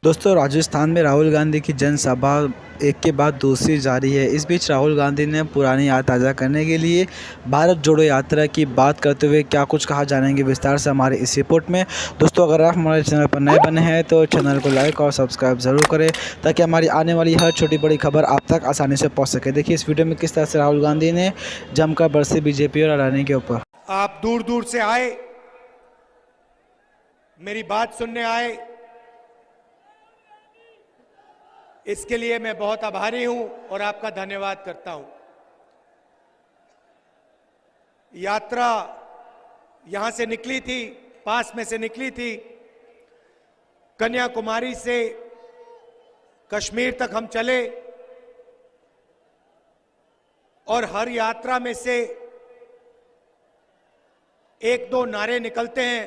दोस्तों, राजस्थान में राहुल गांधी की जनसभा एक के बाद दूसरी जारी है। इस बीच राहुल गांधी ने पुरानी याद ताज़ा करने के लिए भारत जोड़ो यात्रा की बात करते हुए क्या कुछ कहा, जानेंगे विस्तार से हमारे इस रिपोर्ट में। दोस्तों, अगर आप हमारे चैनल पर नए बने हैं तो चैनल को लाइक और सब्सक्राइब ज़रूर करें, ताकि हमारी आने वाली हर छोटी बड़ी खबर आप तक आसानी से पहुँच सके। देखिए इस वीडियो में किस तरह से राहुल गांधी ने जमकर बरसे बीजेपी और अडानी के ऊपर। आप दूर दूर से आए, मेरी बात सुनने आए, इसके लिए मैं बहुत आभारी हूं और आपका धन्यवाद करता हूं। यात्रा यहां से निकली थी, पास में से निकली थी। कन्याकुमारी से कश्मीर तक हम चले और हर यात्रा में से एक दो नारे निकलते हैं।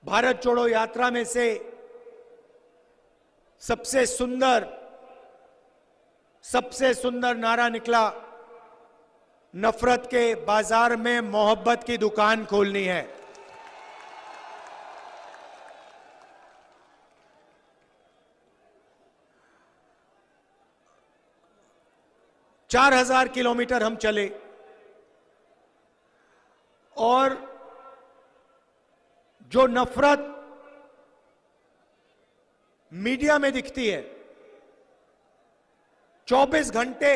भारत जोड़ो यात्रा में से सबसे सुंदर नारा निकला, नफरत के बाजार में मोहब्बत की दुकान खोलनी है। चार 4,000 किलोमीटर हम चले और जो नफरत मीडिया में दिखती है, 24 घंटे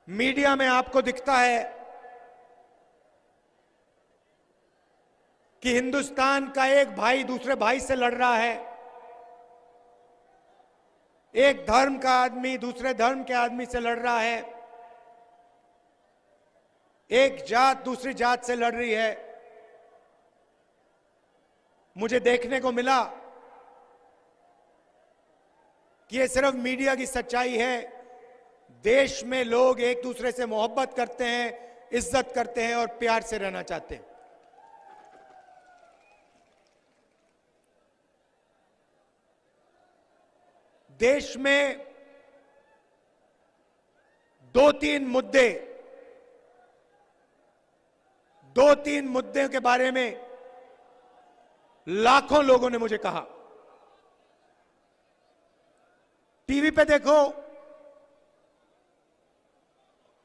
मीडिया में आपको दिखता है कि हिंदुस्तान का एक भाई दूसरे भाई से लड़ रहा है, एक धर्म का आदमी दूसरे धर्म के आदमी से लड़ रहा है, एक जात दूसरी जात से लड़ रही है। मुझे देखने को मिला कि ये सिर्फ मीडिया की सच्चाई है। देश में लोग एक दूसरे से मोहब्बत करते हैं, इज्जत करते हैं और प्यार से रहना चाहते हैं। देश में दो तीन मुद्दे के बारे में लाखों लोगों ने मुझे कहा। टीवी पे देखो,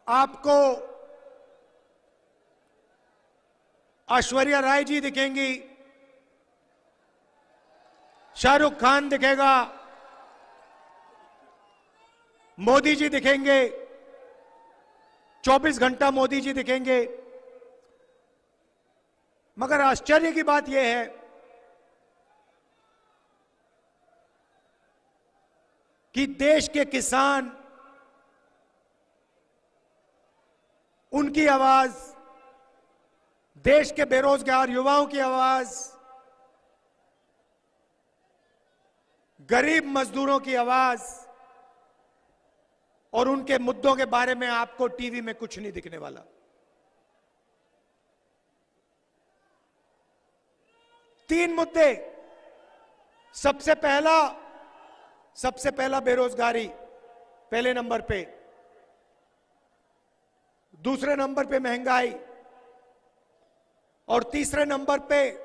आपको ऐश्वर्या राय जी दिखेंगी, शाहरुख खान दिखेगा, मोदी जी दिखेंगे, 24 घंटा मोदी जी दिखेंगे। मगर आश्चर्य की बात यह है कि देश के किसान, उनकी आवाज, देश के बेरोजगार युवाओं की आवाज, गरीब मजदूरों की आवाज और उनके मुद्दों के बारे में आपको टीवी में कुछ नहीं दिखने वाला। तीन मुद्दे। सबसे पहला बेरोजगारी पहले नंबर पे, दूसरे नंबर पे महंगाई और तीसरे नंबर पे,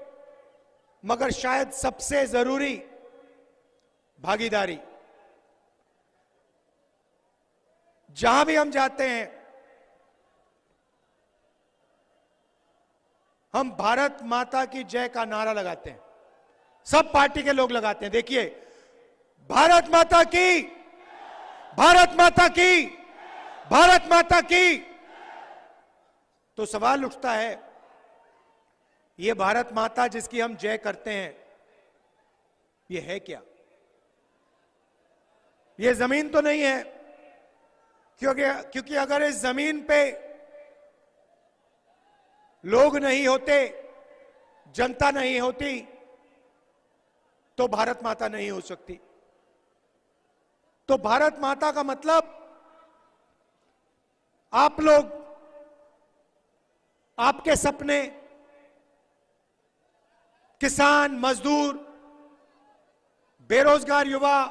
मगर शायद सबसे जरूरी, भागीदारी। जहां भी हम जाते हैं, हम भारत माता की जय का नारा लगाते हैं। सब पार्टी के लोग लगाते हैं। देखिए, भारत माता की, भारत माता की, भारत माता की। तो सवाल उठता है, ये भारत माता जिसकी हम जय करते हैं, ये है क्या? ये जमीन तो नहीं है, क्योंकि अगर इस जमीन पे लोग नहीं होते, जनता नहीं होती, तो भारत माता नहीं हो सकती। तो भारत माता का मतलब आप लोग, आपके सपने, किसान, मजदूर, बेरोजगार युवा,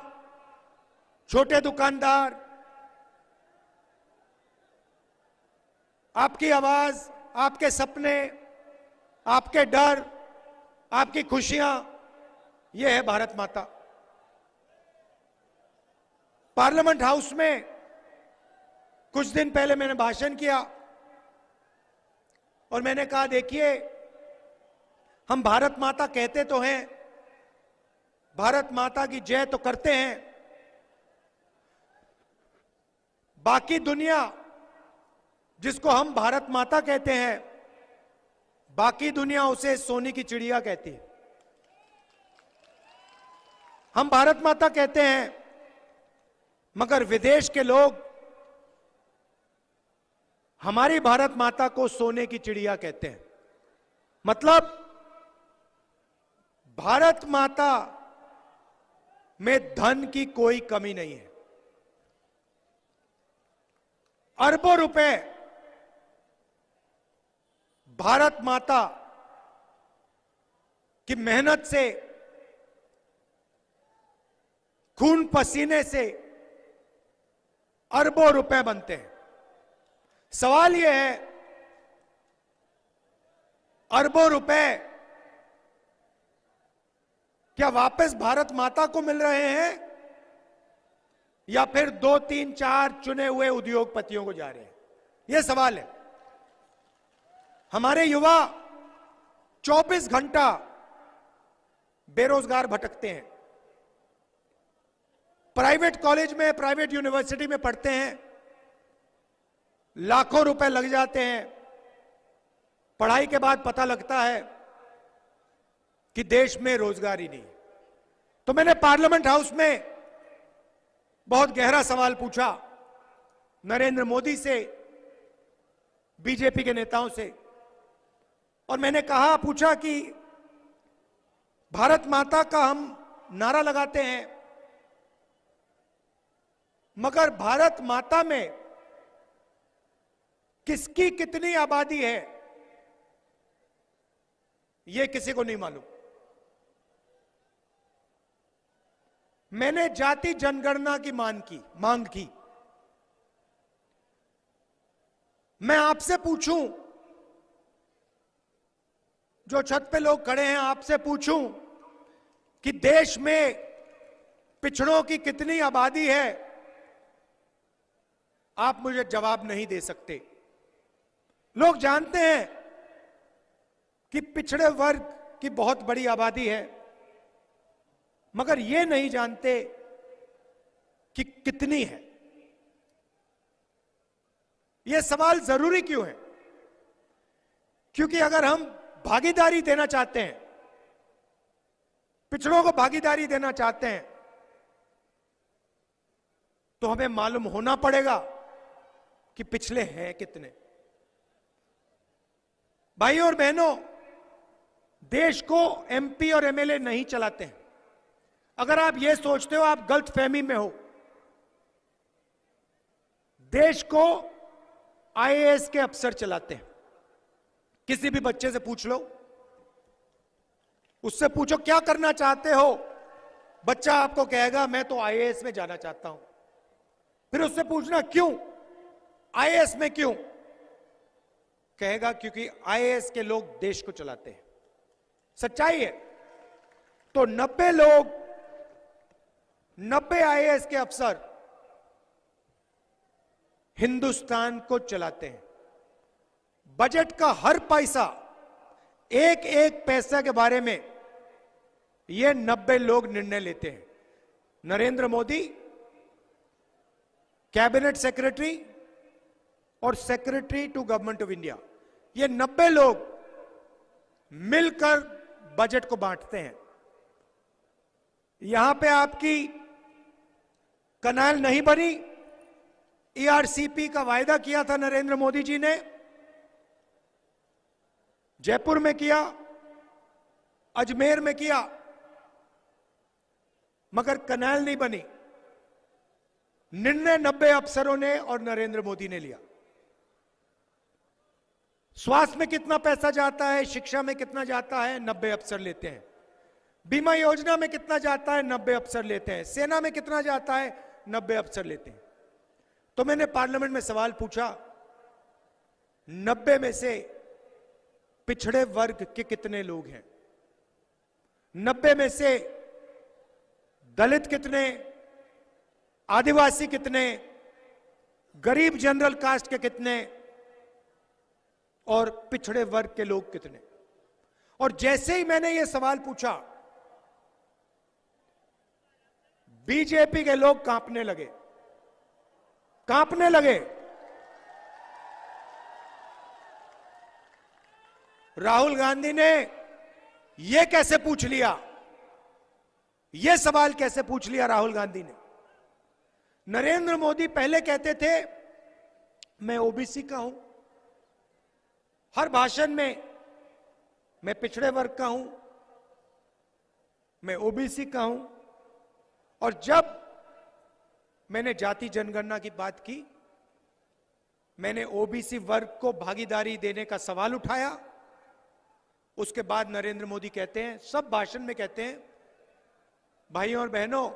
छोटे दुकानदार, आपकी आवाज, आपके सपने, आपके डर, आपकी खुशियां, यह है भारत माता। पार्लियामेंट हाउस में कुछ दिन पहले मैंने भाषण किया और मैंने कहा, देखिए, हम भारत माता कहते तो हैं, भारत माता की जय तो करते हैं, बाकी दुनिया जिसको हम भारत माता कहते हैं, बाकी दुनिया उसे सोने की चिड़िया कहती है। हम भारत माता कहते हैं, मगर विदेश के लोग हमारी भारत माता को सोने की चिड़िया कहते हैं। मतलब भारत माता में धन की कोई कमी नहीं है। अरबों रुपए भारत माता की मेहनत से, खून पसीने से अरबों रुपए बनते हैं। सवाल यह है, अरबों रुपए क्या वापस भारत माता को मिल रहे हैं या फिर 2, 3, 4 चुने हुए उद्योगपतियों को जा रहे हैं? यह सवाल है। हमारे युवा 24 घंटा बेरोजगार भटकते हैं, प्राइवेट कॉलेज में, प्राइवेट यूनिवर्सिटी में पढ़ते हैं, लाखों रुपए लग जाते हैं। पढ़ाई के बाद पता लगता है कि देश में रोजगार ही नहीं। तो मैंने पार्लियामेंट हाउस में बहुत गहरा सवाल पूछा नरेंद्र मोदी से, बीजेपी के नेताओं से, और मैंने पूछा कि भारत माता का हम नारा लगाते हैं, मगर भारत माता में किसकी कितनी आबादी है यह किसी को नहीं मालूम। मैंने जाति जनगणना की मांग की। मैं आपसे पूछूं, जो छत पे लोग खड़े हैं, आपसे पूछूं कि देश में पिछड़ों की कितनी आबादी है, आप मुझे जवाब नहीं दे सकते। लोग जानते हैं कि पिछड़े वर्ग की बहुत बड़ी आबादी है, मगर ये नहीं जानते कि कितनी है। यह सवाल जरूरी क्यों है? क्योंकि अगर हम भागीदारी देना चाहते हैं, पिछड़ों को भागीदारी देना चाहते हैं, तो हमें मालूम होना पड़ेगा कि पिछले हैं कितने। भाइयों और बहनों, देश को एमपी और एमएलए नहीं चलाते हैं। अगर आप यह सोचते हो, आप गलतफहमी में हो। देश को आईएएस के अफसर चलाते हैं। किसी भी बच्चे से पूछ लो, उससे पूछो क्या करना चाहते हो, बच्चा आपको कहेगा मैं तो आईएएस में जाना चाहता हूं। फिर उससे पूछना क्यों, आईएएस में क्यों, कहेगा क्योंकि आईएएस के लोग देश को चलाते हैं। सच्चाई है। तो 90 आईएएस के अफसर हिंदुस्तान को चलाते हैं। बजट का हर पैसा, एक एक पैसा के बारे में ये 90 लोग निर्णय लेते हैं। नरेंद्र मोदी कैबिनेट सेक्रेटरी और secretary to government of India, ये 90 लोग मिलकर बजट को बांटते हैं। यहां पे आपकी कनाल नहीं बनी। ईआरसीपी का वायदा किया था नरेंद्र मोदी जी ने, जयपुर में किया, अजमेर में किया, मगर कनाल नहीं बनी। निर्णय 90 अफसरों ने और नरेंद्र मोदी ने लिया। स्वास्थ्य में कितना पैसा जाता है, शिक्षा में कितना जाता है, 90 अफसर लेते हैं। बीमा योजना में कितना जाता है, 90 अफसर लेते हैं। सेना में कितना जाता है, 90 अफसर लेते हैं। तो मैंने पार्लियामेंट में सवाल पूछा, 90 में से पिछड़े वर्ग के कितने लोग हैं? 90 में से दलित कितने, आदिवासी कितने, गरीब जनरल कास्ट के कितने और पिछड़े वर्ग के लोग कितने। और जैसे ही मैंने यह सवाल पूछा, बीजेपी के लोग कांपने लगे, कांपने लगे। राहुल गांधी ने यह कैसे पूछ लिया, यह सवाल कैसे पूछ लिया राहुल गांधी ने। नरेंद्र मोदी पहले कहते थे मैं ओबीसी का हूं, हर भाषण में मैं पिछड़े वर्ग का हूं, मैं ओबीसी का हूं। और जब मैंने जाति जनगणना की बात की, मैंने ओबीसी वर्ग को भागीदारी देने का सवाल उठाया, उसके बाद नरेंद्र मोदी कहते हैं, सब भाषण में कहते हैं, भाइयों और बहनों,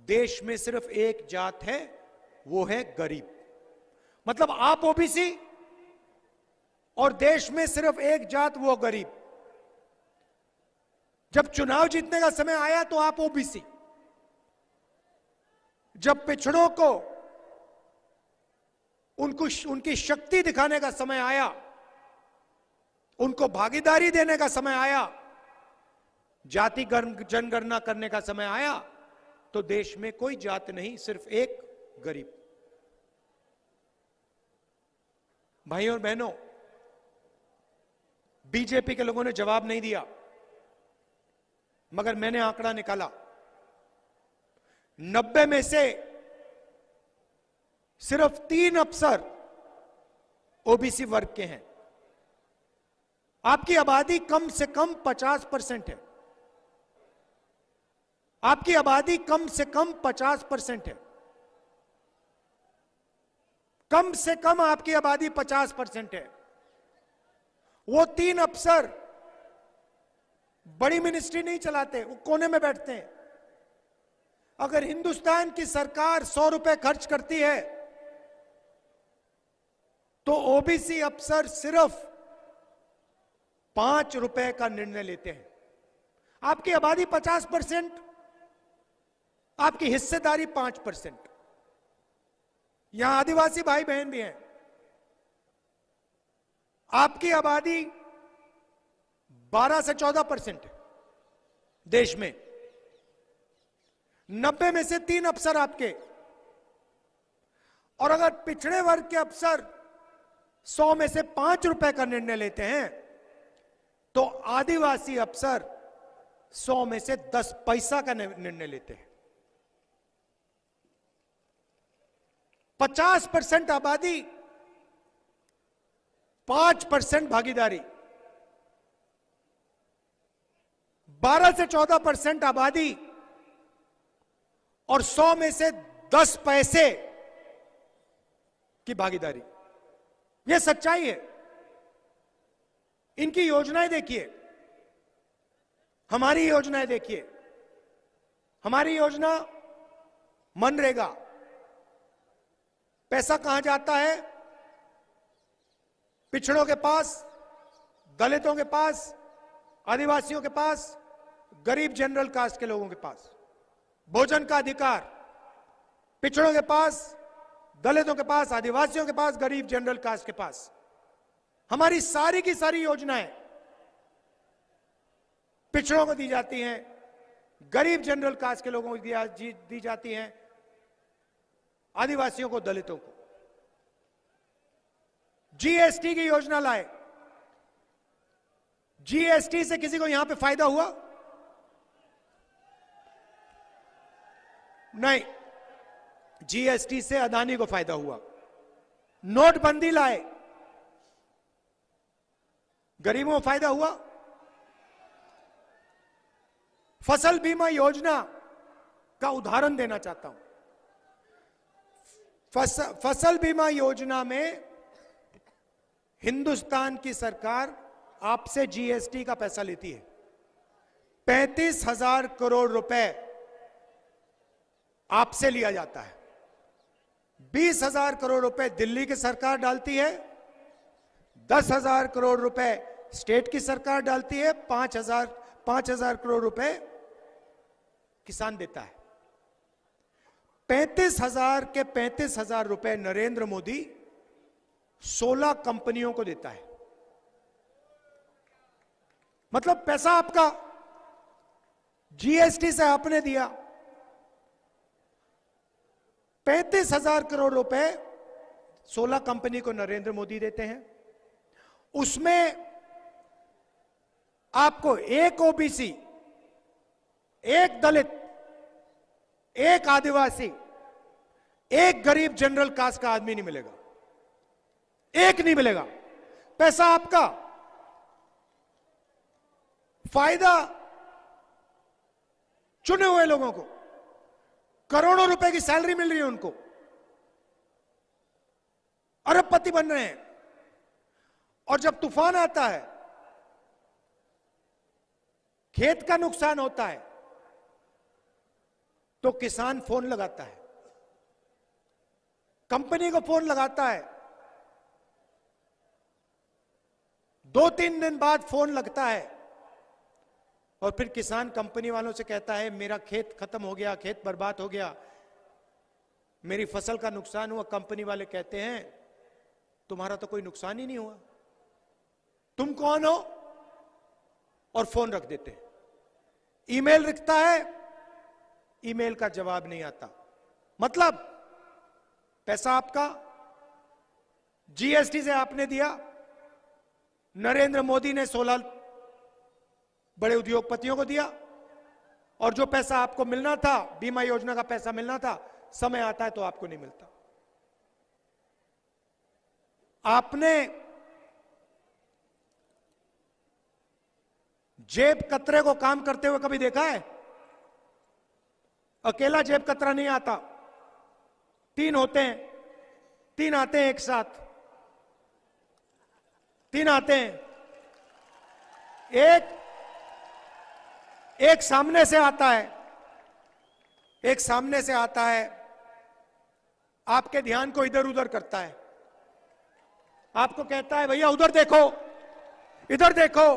देश में सिर्फ एक जात है, वो है गरीब। मतलब आप ओबीसी और देश में सिर्फ एक जात, वो गरीब। जब चुनाव जीतने का समय आया तो आप ओबीसी, जब पिछड़ों को उनकी शक्ति दिखाने का समय आया, उनको भागीदारी देने का समय आया, जाति जनगणना करने का समय आया, तो देश में कोई जात नहीं, सिर्फ एक गरीब। भाइयों और बहनों, बीजेपी के लोगों ने जवाब नहीं दिया, मगर मैंने आंकड़ा निकाला, 90 में से सिर्फ 3 अफसर ओबीसी वर्ग के हैं। आपकी आबादी कम से कम 50% है, आपकी आबादी कम से कम 50% है, कम से कम आपकी आबादी 50% है। वो 3 अफसर बड़ी मिनिस्ट्री नहीं चलाते, वो कोने में बैठते हैं। अगर हिंदुस्तान की सरकार 100 रुपए खर्च करती है तो ओबीसी अफसर सिर्फ 5 रुपए का निर्णय लेते हैं। आपकी आबादी 50%, आपकी हिस्सेदारी 5%। यहां आदिवासी भाई बहन भी हैं, आपकी आबादी 12 से 14% है देश में। 90 में से 3 अफसर आपके, और अगर पिछड़े वर्ग के अफसर 100 में से 5 रुपए का निर्णय लेते हैं, तो आदिवासी अफसर 100 में से 10 पैसा का निर्णय लेते हैं। 50% आबादी, 5% भागीदारी। 12 से 14% आबादी और 100 में से 10 पैसे की भागीदारी। यह सच्चाई है। इनकी योजनाएं देखिए, हमारी योजनाएं देखिए। हमारी योजना मनरेगा, पैसा कहां जाता है? पिछड़ों के पास, दलितों के पास, आदिवासियों के पास, गरीब जनरल कास्ट के लोगों के पास। भोजन का अधिकार पिछड़ों के पास, दलितों के पास, आदिवासियों के पास, गरीब जनरल कास्ट के पास। हमारी सारी की सारी योजनाएं पिछड़ों को दी जाती हैं, गरीब जनरल कास्ट के लोगों को दी जाती हैं, आदिवासियों को, दलितों को। जीएसटी की योजना लाए, जीएसटी से किसी को यहां पे फायदा हुआ? नहीं, जीएसटी से अदानी को फायदा हुआ। नोटबंदी लाए, गरीबों को फायदा हुआ? फसल बीमा योजना का उदाहरण देना चाहता हूं। फसल बीमा योजना में हिंदुस्तान की सरकार आपसे जीएसटी का पैसा लेती है। 35,000 करोड़ रुपए आपसे लिया जाता है। 20,000 करोड़ रुपए दिल्ली की सरकार डालती है, 10,000 करोड़ रुपए स्टेट की सरकार डालती है, 5,000 करोड़ रुपए किसान देता है। 35,000 के 35,000 रुपए नरेंद्र मोदी 16 कंपनियों को देता है। मतलब पैसा आपका, जीएसटी से आपने दिया 35,000 करोड़ रुपए 16 कंपनी को नरेंद्र मोदी देते हैं। उसमें आपको एक ओबीसी, एक दलित, एक आदिवासी, एक गरीब जनरल कास्ट का आदमी नहीं मिलेगा, एक नहीं मिलेगा। पैसा आपका, फायदा चुने हुए लोगों को, करोड़ों रुपए की सैलरी मिल रही है उनको, अरबपति बन रहे हैं। और जब तूफान आता है, खेत का नुकसान होता है, तो किसान फोन लगाता है, कंपनी को फोन लगाता है, 2-3 दिन बाद फोन लगता है, और फिर किसान कंपनी वालों से कहता है मेरा खेत खत्म हो गया, खेत बर्बाद हो गया, मेरी फसल का नुकसान हुआ। कंपनी वाले कहते हैं तुम्हारा तो कोई नुकसान ही नहीं हुआ, तुम कौन हो? और फोन रख देते हैं। ईमेल लिखता है, ईमेल का जवाब नहीं आता। मतलब पैसा आपका, जीएसटी से आपने दिया, नरेंद्र मोदी ने 16 बड़े उद्योगपतियों को दिया, और जो पैसा आपको मिलना था, बीमा योजना का पैसा मिलना था, समय आता है तो आपको नहीं मिलता। आपने जेब कतरे को काम करते हुए कभी देखा है? अकेला जेब कतरा नहीं आता, 3 होते हैं, 3 आते हैं एक साथ, 3 आते हैं। एक सामने से आता है, एक सामने से आता है, आपके ध्यान को इधर उधर करता है, आपको कहता है भैया उधर देखो, इधर देखो,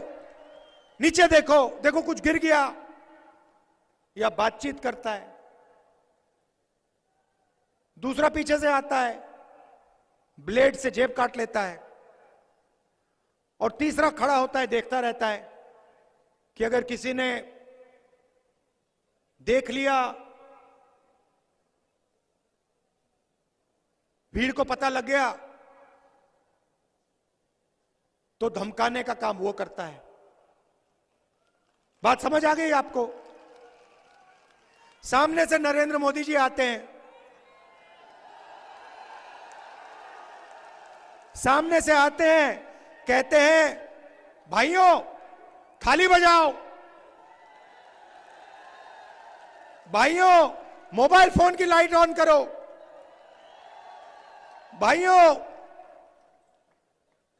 नीचे देखो, देखो कुछ गिर गया, या बातचीत करता है। दूसरा पीछे से आता है, ब्लेड से जेब काट लेता है। और तीसरा खड़ा होता है, देखता रहता है कि अगर किसी ने देख लिया, भीड़ को पता लग गया, तो धमकाने का काम वो करता है। बात समझ आ गई आपको? सामने से नरेंद्र मोदी जी आते हैं, सामने से आते हैं, कहते हैं भाइयों थाली बजाओ, भाइयों मोबाइल फोन की लाइट ऑन करो, भाइयों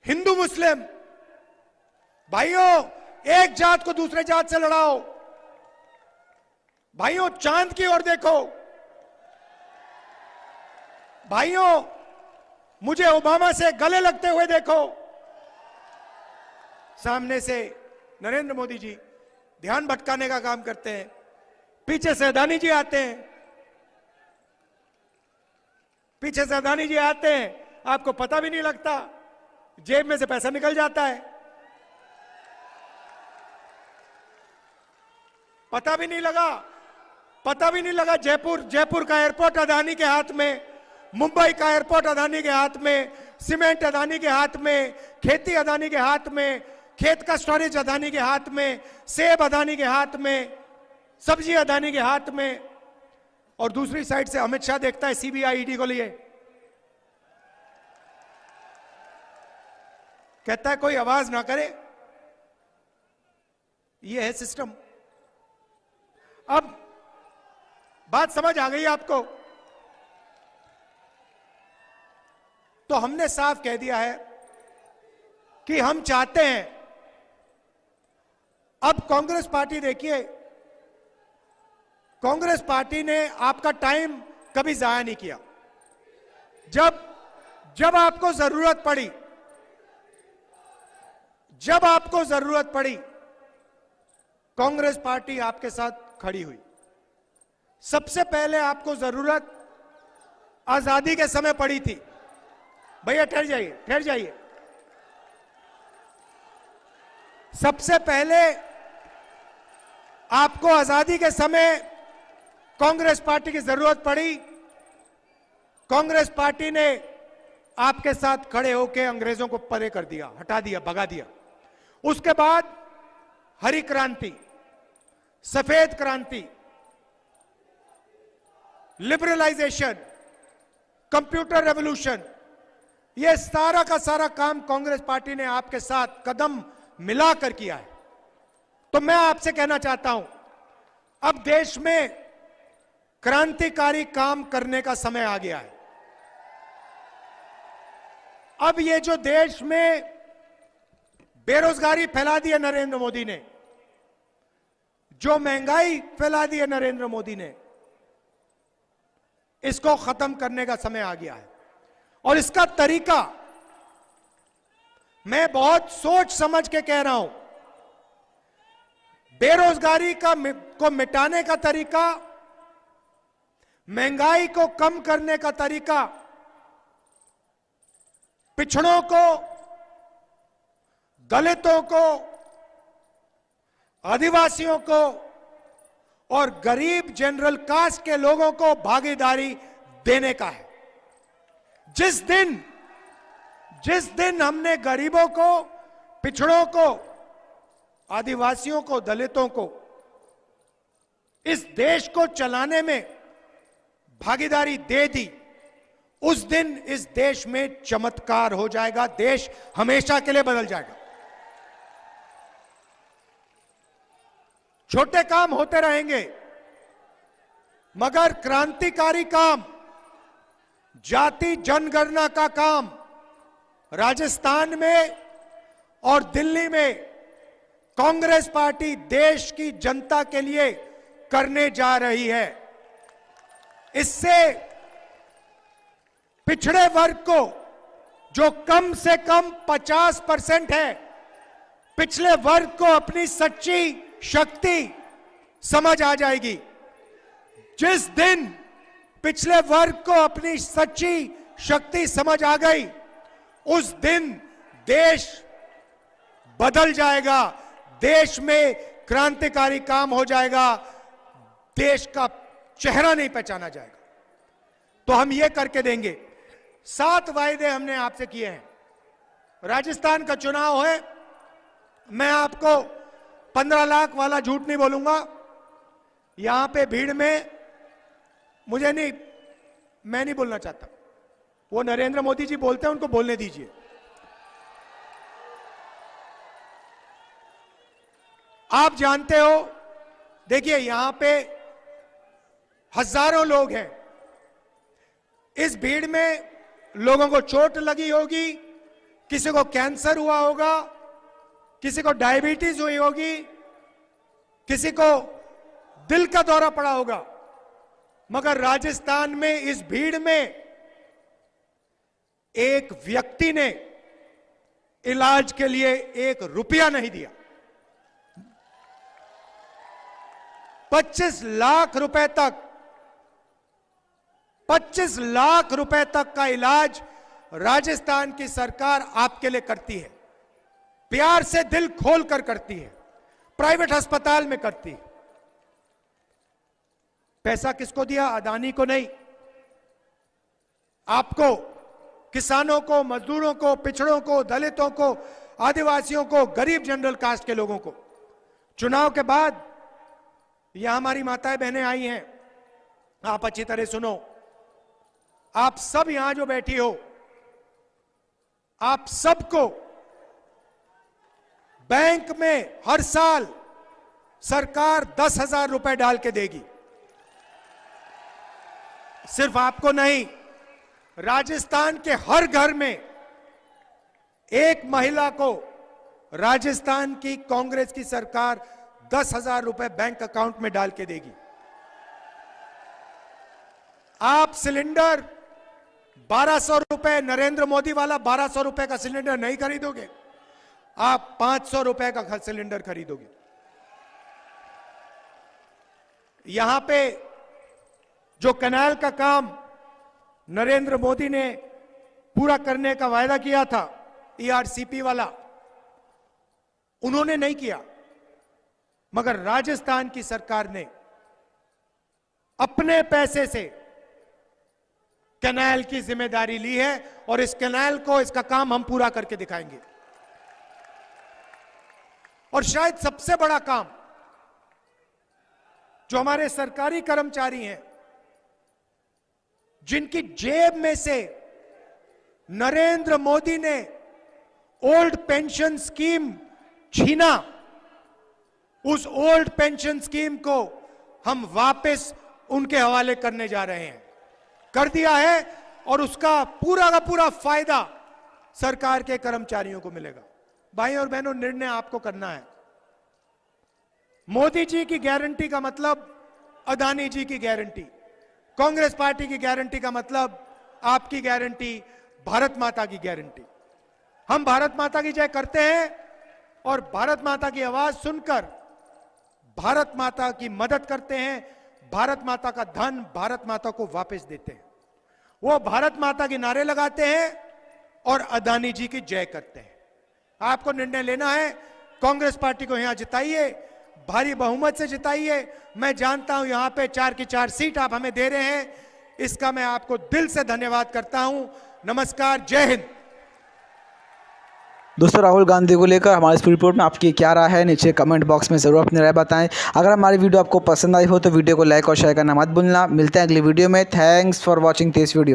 हिंदू मुस्लिम, भाइयों एक जात को दूसरे जात से लड़ाओ, भाइयों चांद की ओर देखो, भाइयों मुझे ओबामा से गले लगते हुए देखो। सामने से नरेंद्र मोदी जी ध्यान भटकाने का काम करते हैं, पीछे से अदानी जी आते हैं, पीछे से अदानी जी आते हैं, आपको पता भी नहीं लगता, जेब में से पैसा निकल जाता है, पता भी नहीं लगा। जयपुर का एयरपोर्ट अदानी के हाथ में, मुंबई का एयरपोर्ट अदानी के हाथ में, सीमेंट अदानी के हाथ में, खेती अदानी के हाथ में, खेत का स्टोरेज अदानी के हाथ में, सेब अदानी के हाथ में, सब्जी अदानी के हाथ में। और दूसरी साइड से अमित शाह देखता है सीबीआई ईडी को लिए, कहता है कोई आवाज ना करे। ये है सिस्टम। अब बात समझ आ गई आपको? तो हमने साफ कह दिया है कि हम चाहते हैं, अब कांग्रेस पार्टी देखिए, कांग्रेस पार्टी ने आपका टाइम कभी जाया नहीं किया। जब आपको जरूरत पड़ी, कांग्रेस पार्टी आपके साथ खड़ी हुई। सबसे पहले आपको जरूरत आजादी के समय पड़ी थी। भैया ठहर जाइए, ठहर जाइए। सबसे पहले आपको आजादी के समय कांग्रेस पार्टी की जरूरत पड़ी। कांग्रेस पार्टी ने आपके साथ खड़े होकर अंग्रेजों को परे कर दिया, हटा दिया, भगा दिया। उसके बाद हरी क्रांति, सफेद क्रांति, लिबरलाइजेशन, कंप्यूटर रेवोल्यूशन, यह सारा का सारा काम कांग्रेस पार्टी ने आपके साथ कदम मिलाकर किया है। तो मैं आपसे कहना चाहता हूं, अब देश में क्रांतिकारी काम करने का समय आ गया है। अब ये जो देश में बेरोजगारी फैला दी है नरेंद्र मोदी ने, जो महंगाई फैला दी है नरेंद्र मोदी ने, इसको खत्म करने का समय आ गया है। और इसका तरीका मैं बहुत सोच समझ के कह रहा हूं। बेरोजगारी को मिटाने का तरीका, महंगाई को कम करने का तरीका, पिछड़ों को, दलितों को, आदिवासियों को और गरीब जनरल कास्ट के लोगों को भागीदारी देने का है। जिस दिन हमने गरीबों को, पिछड़ों को, आदिवासियों को, दलितों को इस देश को चलाने में भागीदारी दे दी, उस दिन इस देश में चमत्कार हो जाएगा। देश हमेशा के लिए बदल जाएगा। छोटे काम होते रहेंगे, मगर क्रांतिकारी काम, जाति जनगणना का काम राजस्थान में और दिल्ली में कांग्रेस पार्टी देश की जनता के लिए करने जा रही है। इससे पिछड़े वर्ग को, जो कम से कम 50% है, पिछले वर्ग को अपनी सच्ची शक्ति समझ आ जाएगी। जिस दिन पिछले वर्ग को अपनी सच्ची शक्ति समझ आ गई, उस दिन देश बदल जाएगा, देश में क्रांतिकारी काम हो जाएगा, देश का चेहरा नहीं पहचाना जाएगा। तो हम ये करके देंगे। 7 वायदे हमने आपसे किए हैं। राजस्थान का चुनाव है, मैं आपको 15 लाख वाला झूठ नहीं बोलूंगा। यहां पे भीड़ में मैं नहीं बोलना चाहता, वो नरेंद्र मोदी जी बोलते हैं, उनको बोलने दीजिए। आप जानते हो, देखिए यहां पे हजारों लोग हैं। इस भीड़ में लोगों को चोट लगी होगी, किसी को कैंसर हुआ होगा, किसी को डायबिटीज हुई होगी, किसी को दिल का दौरा पड़ा होगा, मगर राजस्थान में इस भीड़ में एक व्यक्ति ने इलाज के लिए 1 रुपया नहीं दिया। 25 लाख रुपए तक 25 लाख रुपए तक का इलाज राजस्थान की सरकार आपके लिए करती है। प्यार से दिल खोल कर करती है, प्राइवेट अस्पताल में करती है। पैसा किसको दिया? अदानी को नहीं, आपको, किसानों को, मजदूरों को, पिछड़ों को, दलितों को, आदिवासियों को, गरीब जनरल कास्ट के लोगों को। चुनाव के बाद यहां हमारी माताएं बहनें आई हैं, आप अच्छी तरह सुनो। आप सब यहां जो बैठी हो, आप सबको बैंक में हर साल सरकार 10,000 रुपए डाल के देगी। सिर्फ आपको नहीं, राजस्थान के हर घर में एक महिला को राजस्थान की कांग्रेस की सरकार 10,000 रुपए बैंक अकाउंट में डाल के देगी। आप सिलेंडर 1200 रुपए, नरेंद्र मोदी वाला 1200 रुपए का सिलेंडर नहीं खरीदोगे, आप 500 रुपए का सिलेंडर खरीदोगे। यहां पे जो कैनाल का काम नरेंद्र मोदी ने पूरा करने का वायदा किया था, ERCP वाला, उन्होंने नहीं किया, मगर राजस्थान की सरकार ने अपने पैसे से कैनाल की जिम्मेदारी ली है और इस कैनाल को, इसका काम हम पूरा करके दिखाएंगे। और शायद सबसे बड़ा काम जो हमारे सरकारी कर्मचारी हैं, जिनकी जेब में से नरेंद्र मोदी ने ओल्ड पेंशन स्कीम छीना, उस ओल्ड पेंशन स्कीम को हम वापस उनके हवाले करने जा रहे हैं, कर दिया है, और उसका पूरा फायदा सरकार के कर्मचारियों को मिलेगा। भाई और बहनों, निर्णय आपको करना है। मोदी जी की गारंटी का मतलब अदानी जी की गारंटी, कांग्रेस पार्टी की गारंटी का मतलब आपकी गारंटी, भारत माता की गारंटी। हम भारत माता की जय करते हैं और भारत माता की आवाज सुनकर भारत माता की मदद करते हैं, भारत माता का धन भारत माता को वापस देते हैं। वो भारत माता के नारे लगाते हैं और अदानी जी की जय करते हैं। आपको निर्णय लेना है, कांग्रेस पार्टी को यहां जिताइए, भारी बहुमत से जिताइए। मैं जानता हूं यहां पे 4 की 4 सीट आप हमें दे रहे हैं, इसका मैं आपको दिल से धन्यवाद करता हूं। नमस्कार, जय हिंद। दोस्तों, राहुल गांधी को लेकर हमारी इस रिपोर्ट में आपकी क्या राय है, नीचे कमेंट बॉक्स में ज़रूर अपनी राय बताएं। अगर हमारी वीडियो आपको पसंद आई हो तो वीडियो को लाइक और शेयर करना मत भूलना। मिलते हैं अगली वीडियो में। Thanks for watching this video.